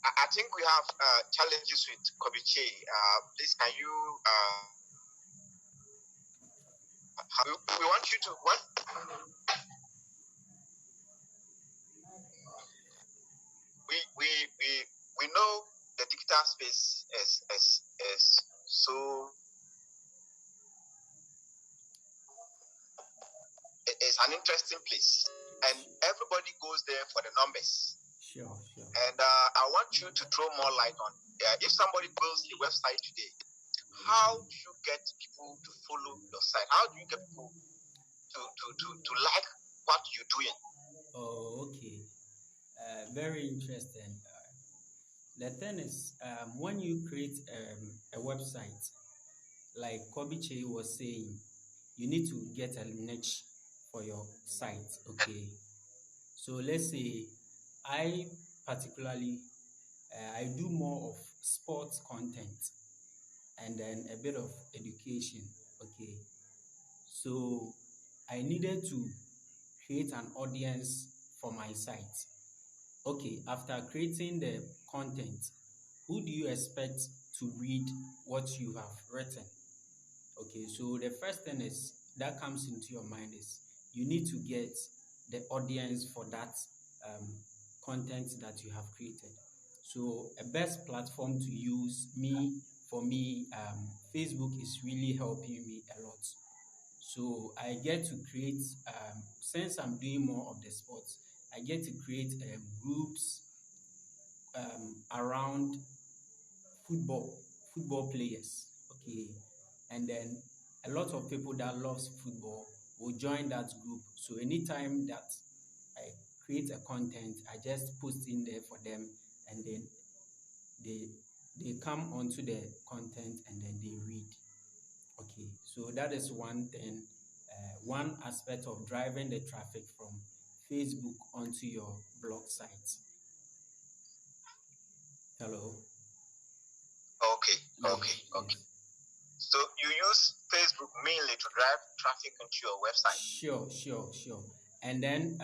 I think we have challenges with Kobiche. Please, can you? We want you to what? We know the digital space is so. It's an interesting place, and everybody goes there for the numbers. Sure. And I want you to throw more light on if somebody builds a website today, how do you get people to follow your site? How do you get people to like what you're doing? Oh, okay. Very interesting. The thing is, when you create a website, like Kobiche was saying, you need to get a niche for your site. Okay. So let's say I particularly I do more of sports content and then a bit of education. Okay. So I needed to create an audience for my site. Okay, after creating the content, who do you expect to read what you have written? Okay, so the first thing is that comes into your mind is you need to get the audience for that content that you have created. So a best platform to use for me, Facebook is really helping me a lot. So I get to create, since I'm doing more of the sports, I get to create groups around football players. Okay, and then a lot of people that loves football will join that group. So anytime that I create a content, I just post in there for them, and then they come onto the content and then they read. Okay, so that is one thing, one aspect of driving the traffic from Facebook onto your blog site. Hello. Okay. Yes. So you use Facebook mainly to drive traffic into your website. Sure. And then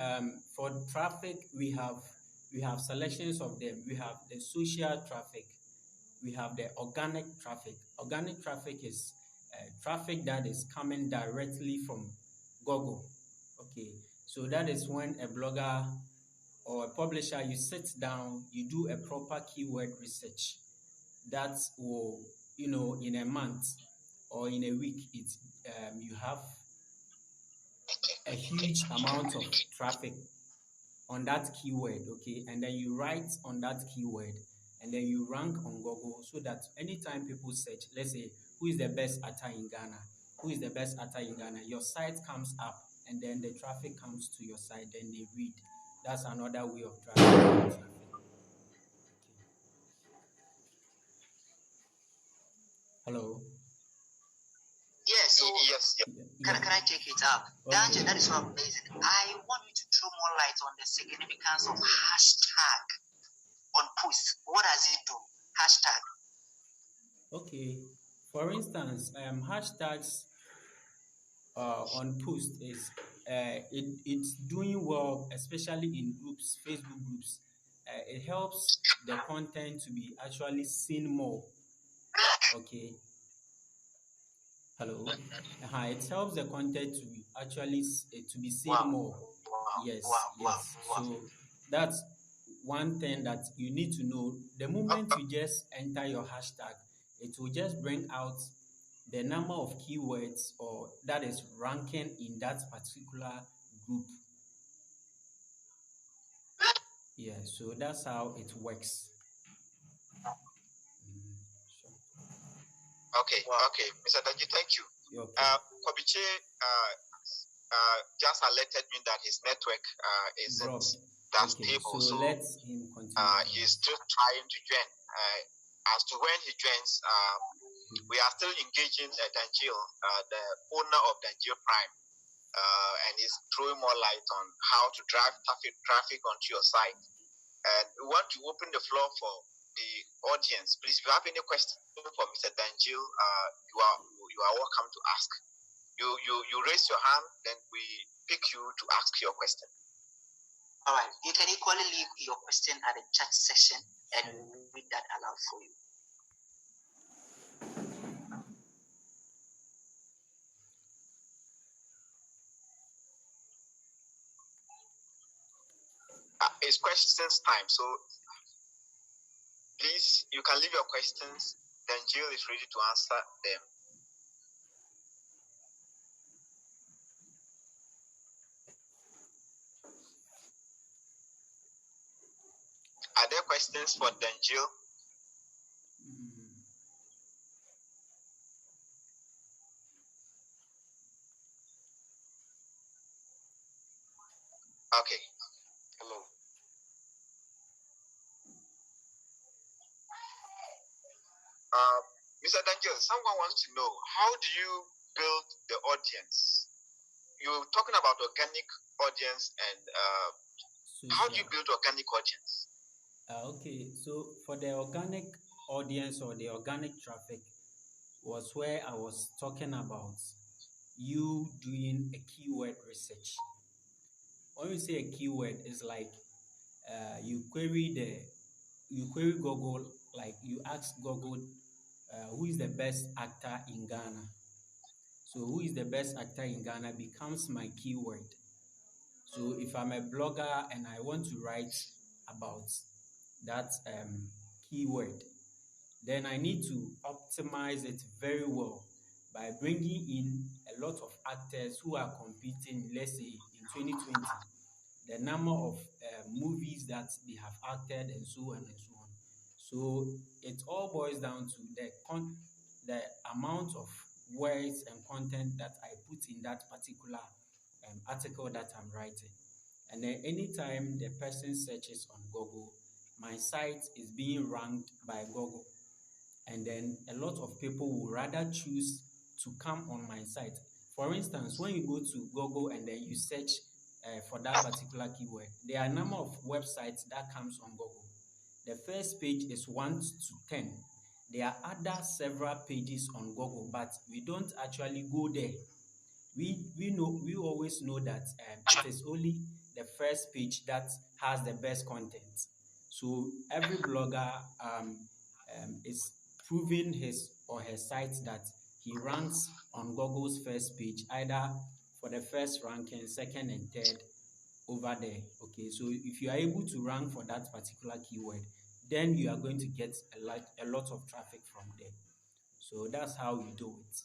for traffic, we have selections of them. We have the social traffic. We have the organic traffic. Organic traffic is traffic that is coming directly from Google. Okay, so that is when a blogger or a publisher, you sit down, you do a proper keyword research that will, in a month or in a week, you have a huge amount of traffic on that keyword, okay, and then you write on that keyword and then you rank on Google so that anytime people search, let's say, who is the best actor in Ghana? Who is the best actor in Ghana? Your site comes up and then the traffic comes to your site, then they read. That's another way of driving traffic. Hello? Yes. Can I take it up? Okay. Dangel, that is so amazing. I want you to throw more light on the significance of hashtag on post. What does it do? Hashtag. Okay. For instance, hashtags on post is it's doing well, especially in groups, Facebook groups. It helps the content to be actually seen more. Okay. Hello. It helps the content to be actually to be seen more. Yes. So that's one thing that you need to know. The moment you just enter your hashtag, it will just bring out the number of keywords or that is ranking in that particular group. Yeah, so that's how it works. Sure. Okay, Mr. Daji, thank you. Okay. Kobiche just alerted me that his network isn't that stable, so let him continue. He's still trying to join. As to when he joins, we are still engaging Dangel, the owner of Dangel Prime, and he's throwing more light on how to drive traffic onto your site. And we want to open the floor for the audience. Please, if you have any question for Mr. Dangel, you are welcome to ask. You raise your hand, then we pick you to ask your question. All right. You can equally leave your question at the chat session. and read that aloud for you. It's questions time, so please, you can leave your questions. Then Jill is ready to answer them. Are there questions for Dangel? Okay. Hello. Mr. Dangel, someone wants to know, how do you build the audience? You're talking about organic audience, and how do you build organic audience? Okay, so for the organic audience or the organic traffic was where I was talking about you doing a keyword research. When you say a keyword, it's like you query Google, like you ask Google who is the best actor in Ghana. So who is the best actor in Ghana becomes my keyword. So if I'm a blogger and I want to write about that keyword, then I need to optimize it very well by bringing in a lot of actors who are competing, let's say in 2020, the number of movies that they have acted and so on and so on. So it all boils down to the amount of words and content that I put in that particular article that I'm writing. And then anytime the person searches on Google, my site is being ranked by Google. And then a lot of people will rather choose to come on my site. For instance, when you go to Google and then you search for that particular keyword, there are a number of websites that comes on Google. The first page is 1 to 10. There are other several pages on Google, but we don't actually go there. We always know that it is only the first page that has the best content. So every blogger is proving his or her site that he ranks on Google's first page, either for the first ranking, second and third over there. Okay, so if you are able to rank for that particular keyword, then you are going to get a lot of traffic from there. So that's how you do it.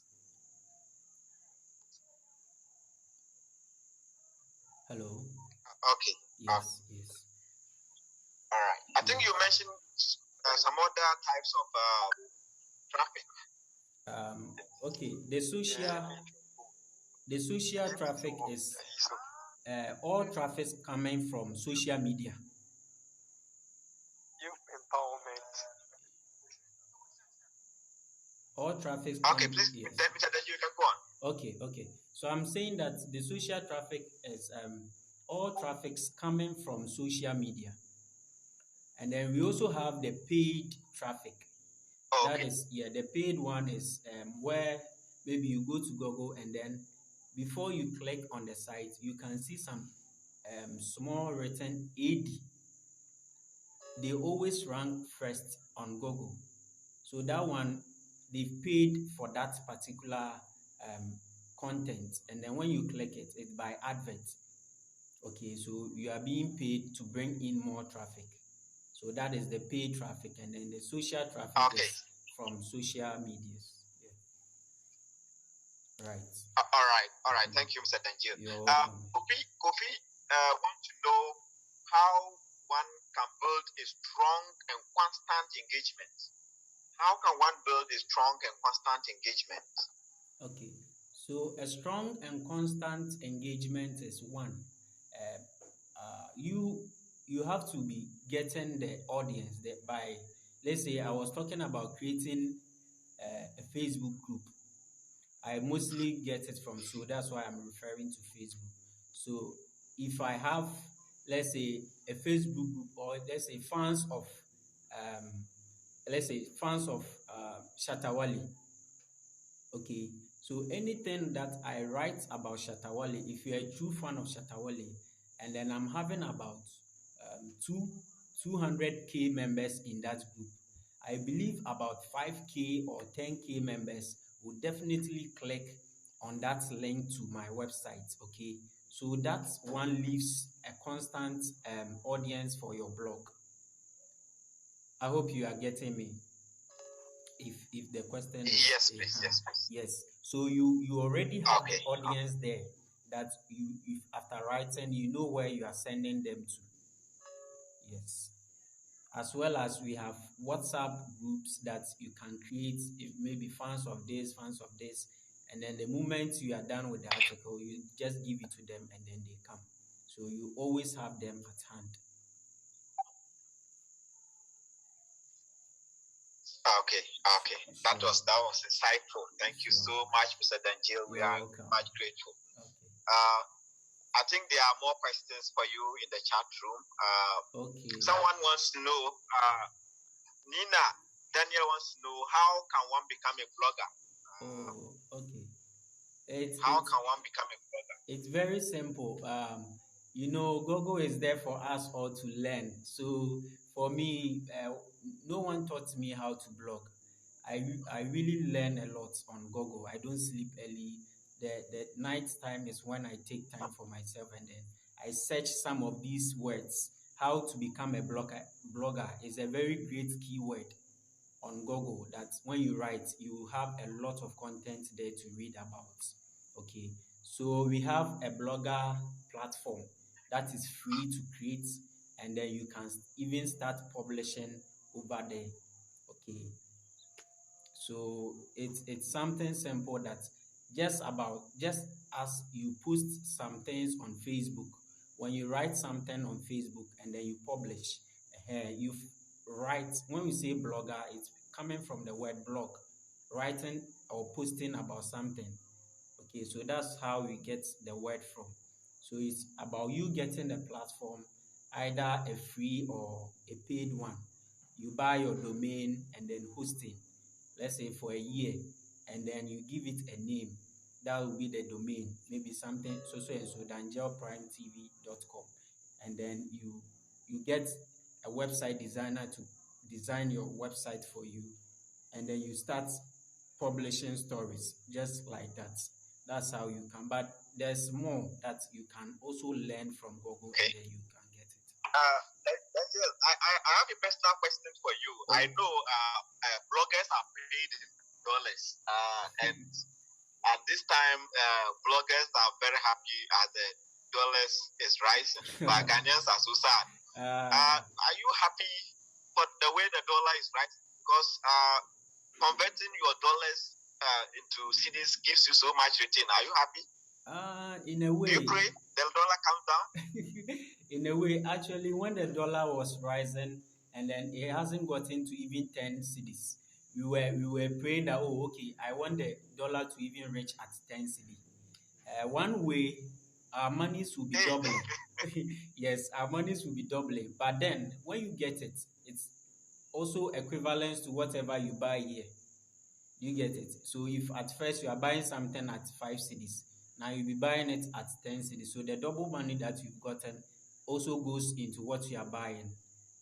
Hello? Okay. Yes, yes. All right. I think you mentioned some other types of traffic. Okay, the social traffic is all traffic coming from social media. Youth empowerment. All traffic. Okay, please. Yes. Then you can go on. Okay. So I'm saying that the social traffic is all traffics coming from social media, and then we also have the paid traffic. Okay. That is, the paid one is where maybe you go to Google and then before you click on the site, you can see some small written AD. They always rank first on Google. So that one, they paid for that particular content. And then when you click it, it's by advert. Okay, so you are being paid to bring in more traffic. So that is the paid traffic. And then the social traffic is from social medias. Yeah. Right. All right. Thank you, Mr. Dangel. Kofi want to know how one can build a strong and constant engagement. How can one build a strong and constant engagement? Okay, so a strong and constant engagement is one. You have to be getting the audience that by, let's say I was talking about creating a Facebook group. I mostly get it from, so that's why I'm referring to Facebook. So if I have, let's say, a Facebook group, or let's say fans of Shatawali. Okay, so anything that I write about Shatawali, if you're a true fan of Shatawali, and then I'm having about two 200K members in that group, I believe about 5K or 10K members will definitely click on that link to my website. Okay, so that one leaves a constant audience for your blog. I hope you are getting me. If the question is Yes, please. Yes, please. yes, so you already have Okay. the audience there that you, if after writing, you know where you are sending them to. Yes, as well as we have WhatsApp groups that you can create, if maybe fans of this, and then the moment you are done with the article, you just give it to them and then they come. So you always have them at hand. Okay. That was insightful. Thank you so much, Mr. Dangel. We are welcome. much grateful. Okay. I think there are more questions for you in the chat room. Okay. Someone wants to know, Nina, Daniel wants to know, how can one become a blogger? Okay. How can one become a blogger? It's very simple. Google is there for us all to learn. So for me, no one taught me how to blog. I really learn a lot on Google. I don't sleep early. The night time is when I take time for myself, and then I search some of these words. How to become a blogger is a very great keyword on Google that when you write, you have a lot of content there to read about. Okay, so we have a blogger platform that is free to create, and then you can even start publishing over there. Okay, so it's something simple that just as you post some things on Facebook, when you write something on Facebook and then you publish, you write, when we say blogger, it's coming from the word blog, writing or posting about something. Okay, so that's how we get the word from. So it's about you getting the platform, either a free or a paid one. You buy your domain and then hosting, let's say for a year, and then you give it a name. That will be the domain, maybe something so and so dangelprimetv.com, and then you get a website designer to design your website for you, and then you start publishing stories just like that. That's how you can. But there's more that you can also learn from Google, and then you can get it. Daniel, I have a personal question for you. I know bloggers are paid in dollars, and at this time, bloggers are very happy as the dollars is rising. But Ghanaians are so sad. Are you happy for the way the dollar is rising? Because converting your dollars into cedis gives you so much return. Are you happy? In a way. Do you pray the dollar comes down? In a way, actually, when the dollar was rising and then it hasn't gotten to even 10 cedis, we were praying that, okay, I want the dollar to even reach at 10 cedi. One way, our monies will be doubling. Yes, our monies will be doubling. But then, when you get it, it's also equivalent to whatever you buy here. You get it? So if at first you are buying something at 5 cedis, now you'll be buying it at 10 cedis. So the double money that you've gotten also goes into what you are buying.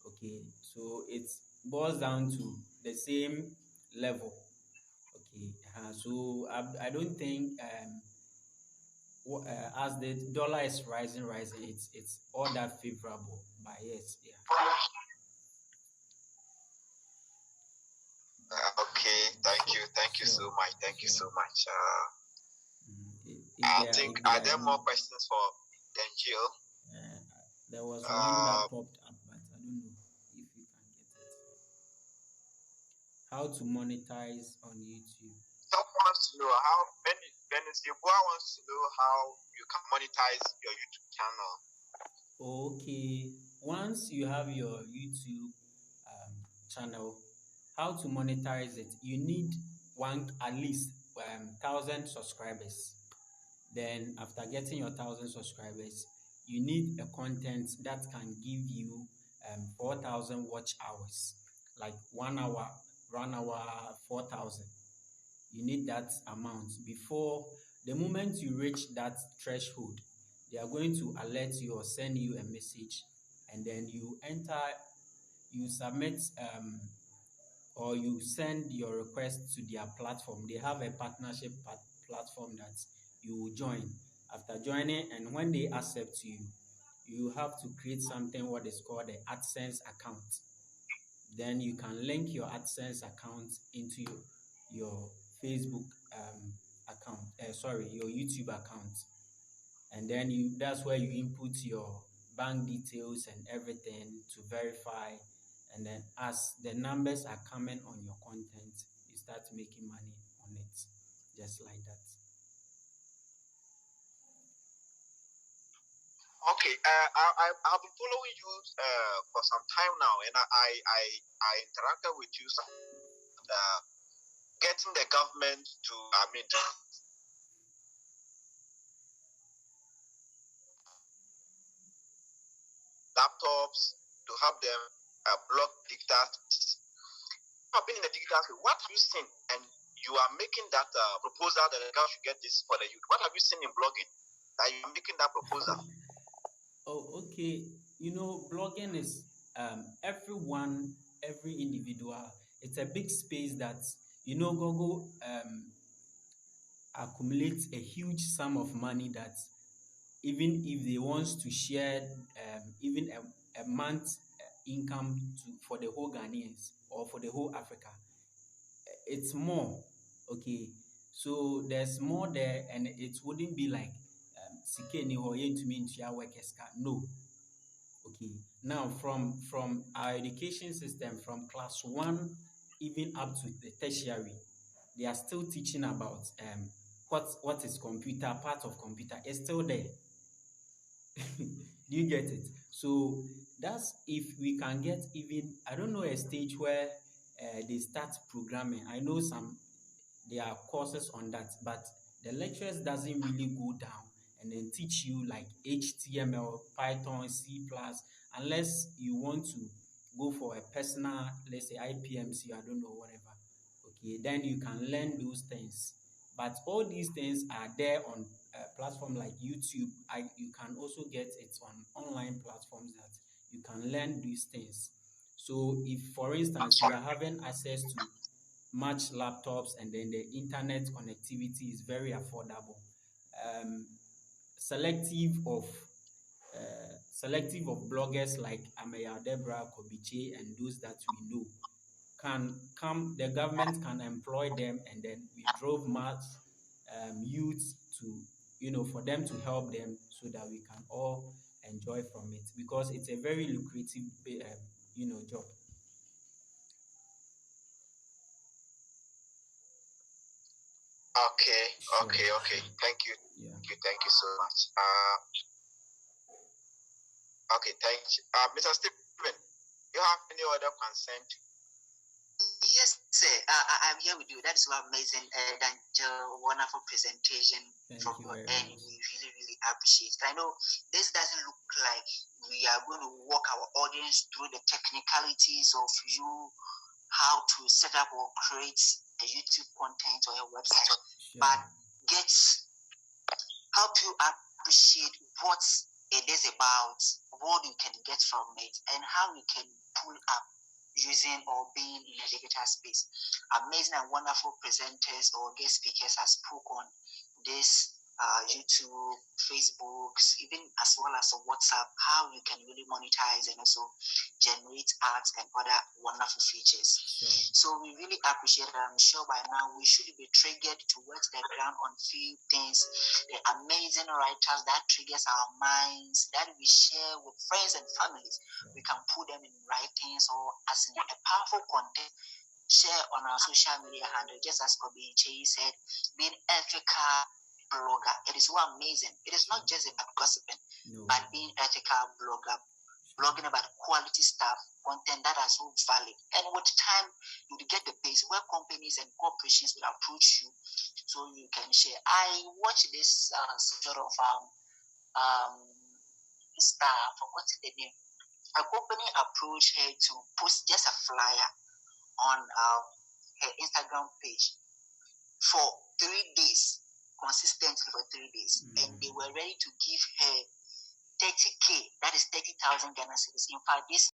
Okay, so it boils down to the same level. Okay, so I don't think as the dollar is rising, it's all that favorable. But yes, yeah. Okay, thank you so much. Thank you so much. Are there more questions for Dangel? There was one that popped up, but I don't know if you can get it. How to monetize on YouTube. Someone wants to know how wants to know how you can monetize your YouTube channel. Okay, once you have your YouTube channel, how to monetize it? You need at least 1,000 subscribers. Then after getting your 1,000 subscribers, you need a content that can give you 4,000 watch hours, like 1 hour, 4,000. You need that amount before the moment you reach that threshold. They are going to alert you or send you a message, and then you enter you submit or you send your request to their platform. They have a partnership platform that you will join. After joining, and when they accept you, you have to create something what is called the AdSense account. Then you can link your AdSense account into your Facebook account. Your YouTube account, and then that's where you input your bank details and everything to verify. And then as the numbers are coming on your content, you start making money on it, just like that. Okay, I've been following you for some time now, and I interacted with you getting the government to laptops to have them block digital. I've been in the digital space. What have you seen? And you are making that proposal that the government should get this for the youth. What have you seen in blogging that you're making that proposal? Oh, okay. Blogging is every individual. It's a big space that Google accumulates a huge sum of money that even if they want to share even a month's income for the whole Ghanaians or for the whole Africa, it's more. Okay, so there's more there, and it wouldn't be like Sikeni or Yentumintia workers. No. Okay, now from our education system, from class 1 even up to the tertiary, they are still teaching about what is computer, part of computer is still there. Do you get it? So that's if we can get even, I don't know, a stage where they start programming. I know there are courses on that, but the lecturers doesn't really go down and then teach you like HTML, Python, C++, unless you want to go for a personal, let's say IPMC, I don't know, whatever. Okay, then you can learn those things. But all these things are there on a platform like YouTube. You can also get it on online platforms that you can learn these things. So if, for instance, you are having access to much laptops and then the internet connectivity is very affordable, selective of bloggers like Ameya Debra, Kobiche, and those that we know can come, the government can employ them, and then we drove mass youths to, for them to help them so that we can all enjoy from it, because it's a very lucrative, job. Okay, Sure, okay. sure. Thank you. Yeah. Thank you so much. Okay, thank you. Mr. Stephen, you have any other concern? Yes, sir. I'm here with you. That is so amazing. Dangel, wonderful presentation from your end. We really, really appreciate it. I know this doesn't look like we are going to walk our audience through the technicalities of how to set up or create a YouTube content or a website, Sure. but help you appreciate what it is about, what you can get from it, and how you can pull up using or being in a digital space. Amazing and wonderful presenters or guest speakers have spoken on this YouTube, Facebooks, even as well as WhatsApp, how you can really monetize and also generate ads and other wonderful features. Sure. So we really appreciate it. I'm sure by now we should be triggered to work the ground on few things, the amazing writers that triggers our minds, that we share with friends and families. We can put them in writings or as in a powerful content, share on our social media handle, just as Kobe Che said, being ethical blogger. It is so amazing. It is not just about gossiping, but being ethical blogger, blogging about quality stuff, content that are so valid. And with time, you will get the base where companies and corporations will approach you so you can share. I watched this sort of star, I forgot the name. A company approached her to post just a flyer on her Instagram page for 3 days, consistently for 3 days, and they were ready to give her 30K, that is 30,000 Ghana cedis. In fact, this